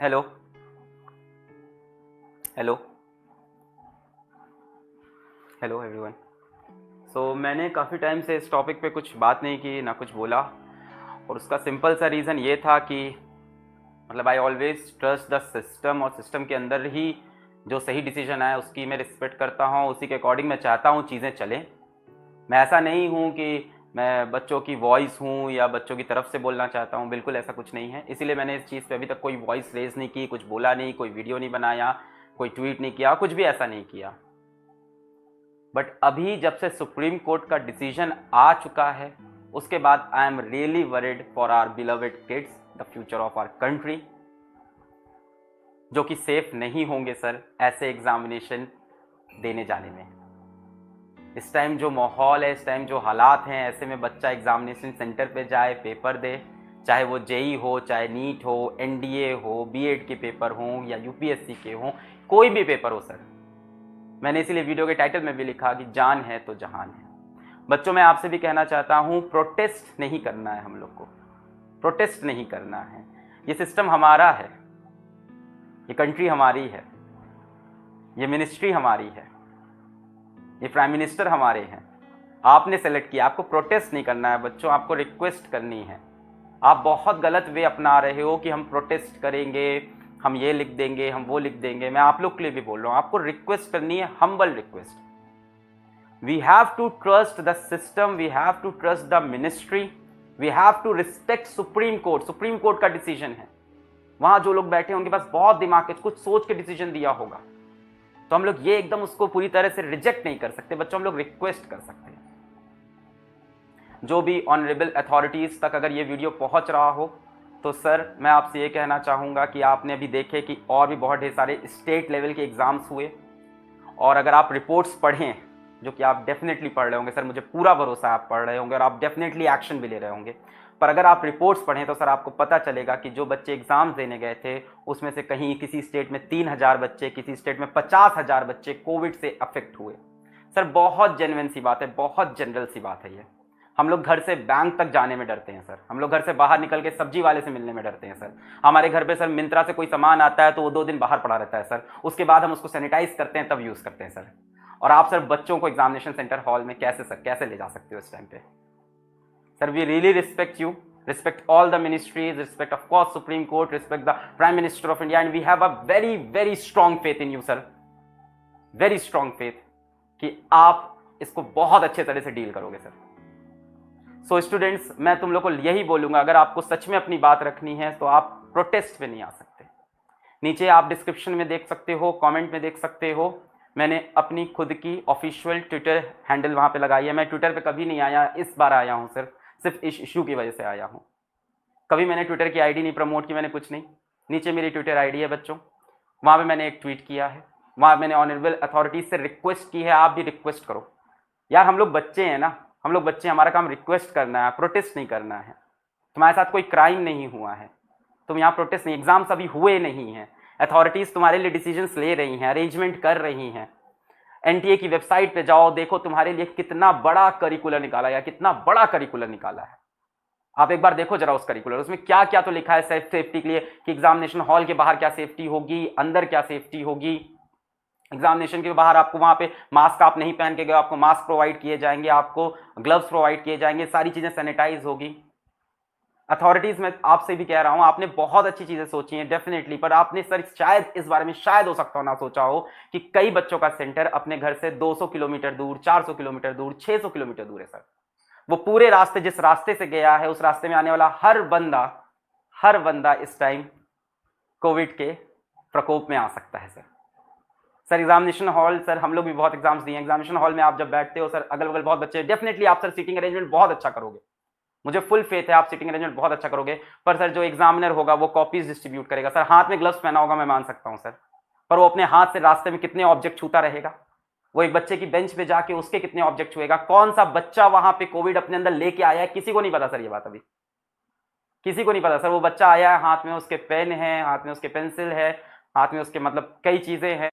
Hello hello hello everyone. मैंने काफ़ी time से इस टॉपिक पे कुछ बात नहीं की, ना कुछ बोला, और उसका सिंपल सा रीज़न ये था कि I always trust the system, और सिस्टम के अंदर ही जो सही डिसीजन आए उसकी मैं रिस्पेक्ट करता हूँ, उसी के अकॉर्डिंग मैं चाहता हूँ चीज़ें चलें। मैं ऐसा नहीं हूँ कि मैं बच्चों की वॉइस हूँ या बच्चों की तरफ से बोलना चाहता हूँ, बिल्कुल ऐसा कुछ नहीं है। इसीलिए मैंने इस चीज़ पे अभी तक कोई वॉइस रेज नहीं की, कुछ बोला नहीं, कोई वीडियो नहीं बनाया, कोई ट्वीट नहीं किया, कुछ भी ऐसा नहीं किया। बट अभी जब से सुप्रीम कोर्ट का डिसीजन आ चुका है, उसके बाद I am really worried for our beloved kids, the future of our country, जो कि सेफ नहीं होंगे सर ऐसे एग्जामिनेशन देने जाने में। इस टाइम जो माहौल है, इस टाइम जो हालात हैं, ऐसे में बच्चा एग्जामिनेशन सेंटर पे जाए, पेपर दे, चाहे वो जेई हो, चाहे नीट हो, एनडीए हो, बीएड के पेपर हों या यूपीएससी के हों, कोई भी पेपर हो सर। मैंने इसीलिए वीडियो के टाइटल में भी लिखा कि जान है तो जहान है। बच्चों, मैं आपसे भी कहना चाहता हूं, प्रोटेस्ट नहीं करना है, हम लोग को प्रोटेस्ट नहीं करना है। ये सिस्टम हमारा है, ये कंट्री हमारी है, ये मिनिस्ट्री हमारी है, ये प्राइम मिनिस्टर हमारे हैं। आपने सेलेक्ट किया, आपको प्रोटेस्ट नहीं करना है बच्चों, आपको रिक्वेस्ट करनी है। आप बहुत गलत वे अपना रहे हो कि हम प्रोटेस्ट करेंगे, हम ये लिख देंगे, हम वो लिख देंगे। मैं आप लोग के लिए भी बोल रहा हूँ, आपको रिक्वेस्ट करनी है, humble request. We have to trust the system, we have to trust the ministry, we have to respect supreme court. Supreme court का डिसीजन है, वहां जो लोग बैठे हैं उनके पास बहुत दिमाग है, कुछ सोच के डिसीजन दिया होगा। तो हम लोग ये एकदम उसको पूरी तरह से रिजेक्ट नहीं कर सकते बच्चों, हम लोग रिक्वेस्ट कर सकते हैं। जो भी ऑनरेबल अथॉरिटीज तक अगर ये वीडियो पहुंच रहा हो, तो सर मैं आपसे ये कहना चाहूँगा कि आपने अभी देखे कि और भी बहुत ढेर सारे स्टेट लेवल के एग्ज़ाम्स हुए, और अगर आप रिपोर्ट्स पढ़ें, जो कि आप डेफिनेटली पढ़ रहे होंगे सर, मुझे पूरा भरोसा है आप पढ़ रहे होंगे और आप डेफिनेटली एक्शन भी ले रहे होंगे, पर अगर आप रिपोर्ट्स पढ़ें तो सर आपको पता चलेगा कि जो बच्चे एग्ज़ाम देने गए थे, उसमें से कहीं किसी स्टेट में 3,000 बच्चे, किसी स्टेट में 50,000 बच्चे कोविड से अफेक्ट हुए। सर बहुत जेन्युइन सी बात है, बहुत जनरल सी बात है ये। हम लोग घर से बैंक तक जाने में डरते हैं सर, हम लोग घर से बाहर निकल के सब्जी वाले से मिलने में डरते हैं सर। हमारे घर पे सर मिंत्रा से कोई सामान आता है तो वो 2 दिन बाहर पड़ा रहता है सर, उसके बाद हम उसको सैनिटाइज करते हैं, तब यूज़ करते हैं सर। और आप सर बच्चों को एग्जामिनेशन सेंटर हॉल में कैसे ले जा सकते हो इस टाइम पे? Sir we really respect you, respect all the ministries, respect of course supreme court, respect the prime minister of India, and we have a very very strong faith in you sir, very strong faith कि आप इसको बहुत अच्छे तरह से deal करोगे sir. So students, मैं तुम लोग को यही बोलूंगा, अगर आपको सच में अपनी बात रखनी है तो आप प्रोटेस्ट पे नहीं आ सकते। नीचे आप डिस्क्रिप्शन में देख सकते हो, कमेंट में देख सकते हो, मैंने अपनी खुद की ऑफिशियल ट्विटर हैंडल वहां पे लगाई है। मैं ट्विटर पे कभी नहीं आया, इस बार आया हूं सिर्फ इस इशू की वजह से आया हूं। कभी मैंने ट्विटर की आईडी नहीं प्रमोट की, मैंने कुछ नहीं। नीचे मेरी ट्विटर आईडी है बच्चों, वहां पे मैंने एक ट्वीट किया है, वहां मैंने ऑनरेबल अथॉरिटीज से रिक्वेस्ट की है, आप भी रिक्वेस्ट करो यार। हम लोग बच्चे हैं ना, हम लोग बच्चे, हमारा काम रिक्वेस्ट करना है, प्रोटेस्ट नहीं करना है। तुम्हारे साथ कोई क्राइम नहीं हुआ है, तुम यहाँ प्रोटेस्ट नहीं, एग्जाम्स अभी हुए नहीं हैं, अथॉरिटीज तुम्हारे लिए डिसीजंस ले रही हैं, अरेंजमेंट कर रही हैं। एनटीए की वेबसाइट पे जाओ, देखो तुम्हारे लिए कितना बड़ा करिकुलर निकाला गया, कितना बड़ा करिकुलर निकाला है। आप एक बार देखो जरा उस करिकुलर, उसमें क्या क्या तो लिखा है सेफ्टी के लिए, कि एग्जामिनेशन हॉल के बाहर क्या सेफ्टी होगी, अंदर क्या सेफ्टी होगी। एग्जामिनेशन के बाहर आपको वहां पे मास्क आप नहीं पहन के गए, आपको मास्क प्रोवाइड किए जाएंगे, आपको ग्लव्स प्रोवाइड किए जाएंगे, सारी चीजें सैनिटाइज होगी। अथॉरिटीज में आपसे भी कह रहा हूं, आपने बहुत अच्छी चीजें सोची हैं डेफिनेटली, पर आपने सर शायद इस बारे में, शायद हो सकता हो ना सोचा हो कि कई बच्चों का सेंटर अपने घर से 200 किलोमीटर दूर, 400 किलोमीटर दूर, 600 किलोमीटर दूर है सर। वो पूरे रास्ते, जिस रास्ते से गया है, उस रास्ते में आने वाला हर बंदा इस टाइम कोविड के प्रकोप में आ सकता है sir. Sir examination hall, sir हम लोग भी बहुत एग्जाम्स दिए हैं, एग्जामिनेशन हॉल में आप जब बैठते हो सर, अगल बगल बहुत बच्चे, डेफिनेटली आप सर सीटिंग अरेंजमेंट बहुत अच्छा करोगे, मुझे फुल फेथ है आप सीटिंग अरेंजमेंट बहुत अच्छा करोगे। पर सर जो एग्जामिनर होगा वो कॉपीज डिस्ट्रीब्यूट करेगा सर, हाथ में ग्लव्स पहना होगा मैं मान सकता हूं सर, पर वो अपने हाथ से रास्ते में कितने ऑब्जेक्ट छूता रहेगा, वो एक बच्चे की बेंच पे जाके उसके कितने ऑब्जेक्ट छुएगा, कौन सा बच्चा वहां पे कोविड अपने अंदर लेके आया है, किसी को नहीं पता सर, ये बात अभी किसी को नहीं पता सर। वो बच्चा आया है, हाथ में उसके पेन है, हाथ में उसके पेंसिल है, हाथ में उसके कई चीजें हैं।